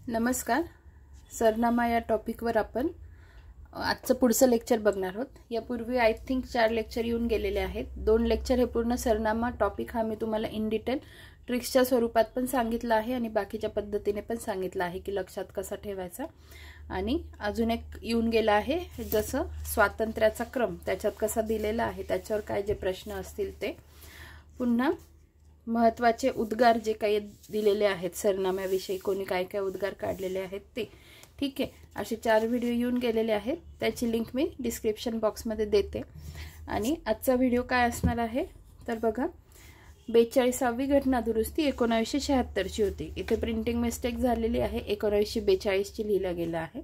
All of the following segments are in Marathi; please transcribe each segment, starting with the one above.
नमस्कार. सरनामा या टॉपिकवर आपण आजचं पुढचं लेक्चर बघणार आहोत. यापूर्वी आय थिंक 4 लेक्चर येऊन गेलेले आहेत. 2 लेक्चर हे पूर्ण सरनामा टॉपिक हा मी तुम्हाला इन डिटेल ट्रिक्सच्या स्वरूपात पण सांगितलं आहे आणि बाकीच्या पद्धतीने पण सांगितलं आहे की लक्षात कसा ठेवायचा. आणि अजून एक येऊन गेला आहे जसं स्वातंत्र्याचा क्रम त्याच्यात कसा दिलेला आहे, त्याच्यावर काय जे प्रश्न असतील ते. पुन्हा महत्त्वाचे उद्गार जे काही दिलेले आहेत सरनाम्याविषयी, कोणी काय काय उद्गार काढलेले आहेत ते. ठीक आहे, असे 4 व्हिडिओ येऊन गेलेले आहेत. त्याची लिंक मी डिस्क्रिप्शन बॉक्समध्ये देते. आणि आजचा व्हिडिओ काय असणार आहे तर बघा, 42वी घटना दुरुस्ती 1976 ची होती. इथे प्रिंटिंग मिस्टेक झालेली आहे, 1942 ची लिहिलं गेलं आहे,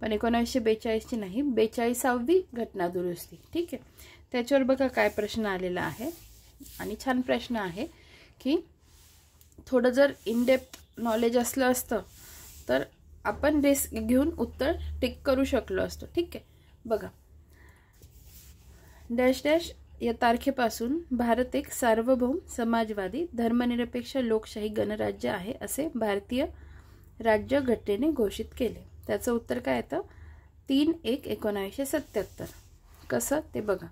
पण 1942 ची नाही, 42वी घटना दुरुस्ती. ठीक आहे, त्याच्यावर बघा काय प्रश्न आलेला आहे. आणि छान प्रश्न आहे की थोडं जर इन डेप्थ नॉलेज असलं असतं तर आपण रिस्क घेऊन उत्तर टिक करू शकलो असतो. ठीक आहे, बघा, डॅश डॅश या तारखेपासून भारत एक सार्वभौम समाजवादी धर्मनिरपेक्ष लोकशाही गणराज्य आहे असे भारतीय राज्य घटनेने घोषित केले. त्याचं उत्तर काय येतं? 3/1/1977. कसं ते बघा.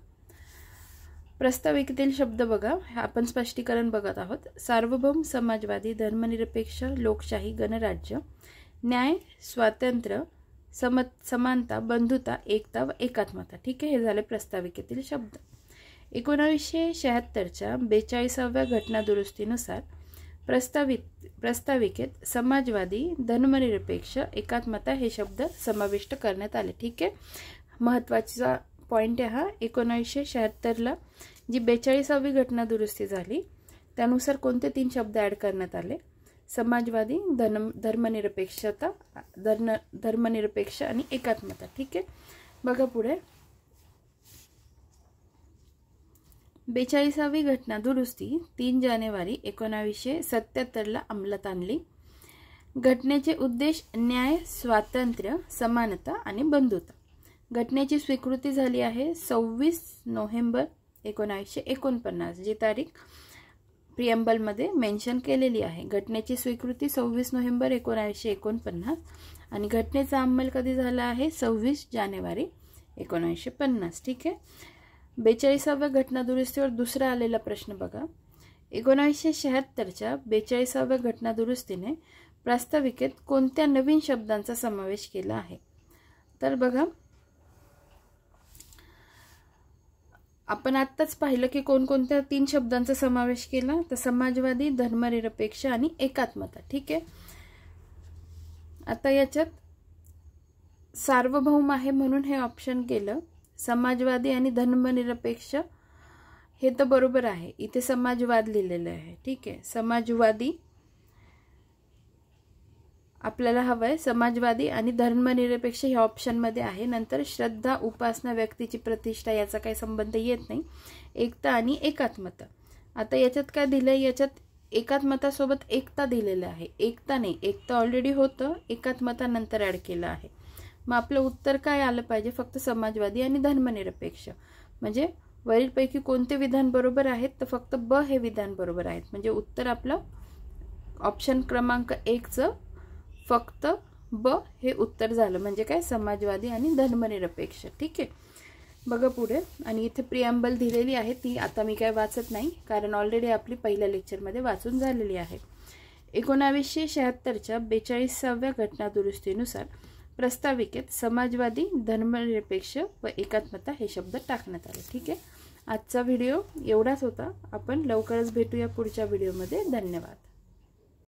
प्रस्ताविकेतील शब्द बघा, आपण स्पष्टीकरण बघत आहोत. सार्वभौम समाजवादी धर्मनिरपेक्ष लोकशाही गणराज्य, न्याय, स्वातंत्र्य, समानता, बंधुता, एकता व एकात्मता. ठीक आहे, हे झाले प्रस्ताविकेतील शब्द. 1976च्या 42व्या घटना दुरुस्तीनुसार प्रस्ताविकेत समाजवादी धर्मनिरपेक्ष एकात्मता हे शब्द समाविष्ट करण्यात आले. ठीक आहे, महत्त्वाचा पॉइंट आहे हा. 1976ला जी 42वी घटना दुरुस्ती झाली त्यानुसार कोणते 3 शब्द ऍड करण्यात आले? समाजवादी, धर्मनिरपेक्षता, धर्मनिरपेक्ष आणि एकात्मता. ठीक आहे, बघा पुढे. 42वी घटना दुरुस्ती 3 जानेवारी 1977ला अंमलात आणली. घटनेचे उद्देश न्याय, स्वातंत्र्य, समानता आणि बंधुता. घटनेची स्वीकृती झाली आहे 26 नोव्हेंबर 1949, जी तारीख प्रिएम्बल मध्ये मेन्शन केलेली आहे. घटनेची स्वीकृती 26 नोव्हेंबर 1949 आणि घटनेचा अंमल कधी झाला आहे? 26 जानेवारी 1950. ठीक आहे, 42व्या घटना दुरुस्तीवर दुसरा आलेला प्रश्न बघा. 1976च्या 42व्या घटना दुरुस्तीने प्रास्ताविकेत कोणत्या नवीन शब्दांचा समावेश केला आहे? तर बघा, आपण आत्ताच पाहिलं की कोणकोणत्या 3 शब्दांचा समावेश केला, तर समाजवादी, धर्मनिरपेक्ष आणि एकात्मता. ठीक आहे, आता याच्यात सार्वभौम आहे म्हणून हे ऑप्शन केलं. समाजवादी आणि धर्मनिरपेक्ष हे तर बरोबर आहे, इथे समाजवाद लिहिलेलं आहे. ठीक आहे, समाजवादी आपल्याला हवंय, समाजवादी आणि धर्मनिरपेक्ष ह्या ऑप्शन मध्ये आहे. नंतर श्रद्धा, उपासना, व्यक्तीची प्रतिष्ठा याचा काही संबंध येत नाही. एकता आणि एकात्मता. आता याच्यात काय दिलंय? याच्यात एकात्मता सोबत एकता दिलेलं आहे. एकता नाही, एकता ऑलरेडी होतं, एकात्मता नंतर ऍड केलं आहे. मग आपलं उत्तर काय आलं पाहिजे? फक्त समाजवादी आणि धर्मनिरपेक्ष. म्हणजे वरीलपैकी कोणते विधान बरोबर आहेत? तर फक्त ब हे विधान बरोबर आहेत. म्हणजे उत्तर आपलं ऑप्शन क्रमांक 1चं फक्त ब हे उत्तर झालं. म्हणजे काय? समाजवादी आणि धर्मनिरपेक्ष. ठीक आहे, बघा पुढे. आणि इथे प्रिएम्बल दिलेली आहे, ती आता मी काय वाचत नाही कारण ऑलरेडी आपली पहिल्या लेक्चरमध्ये वाचून झालेली आहे. 1976च्या 42व्या घटना दुरुस्तीनुसार प्रस्ताविकेत समाजवादी, धर्मनिरपेक्ष व एकात्मता हे शब्द टाकण्यात आले. ठीक आहे, आजचा व्हिडिओ एवढाच होता. आपण लवकरच भेटूया पुढच्या व्हिडिओमध्ये. धन्यवाद.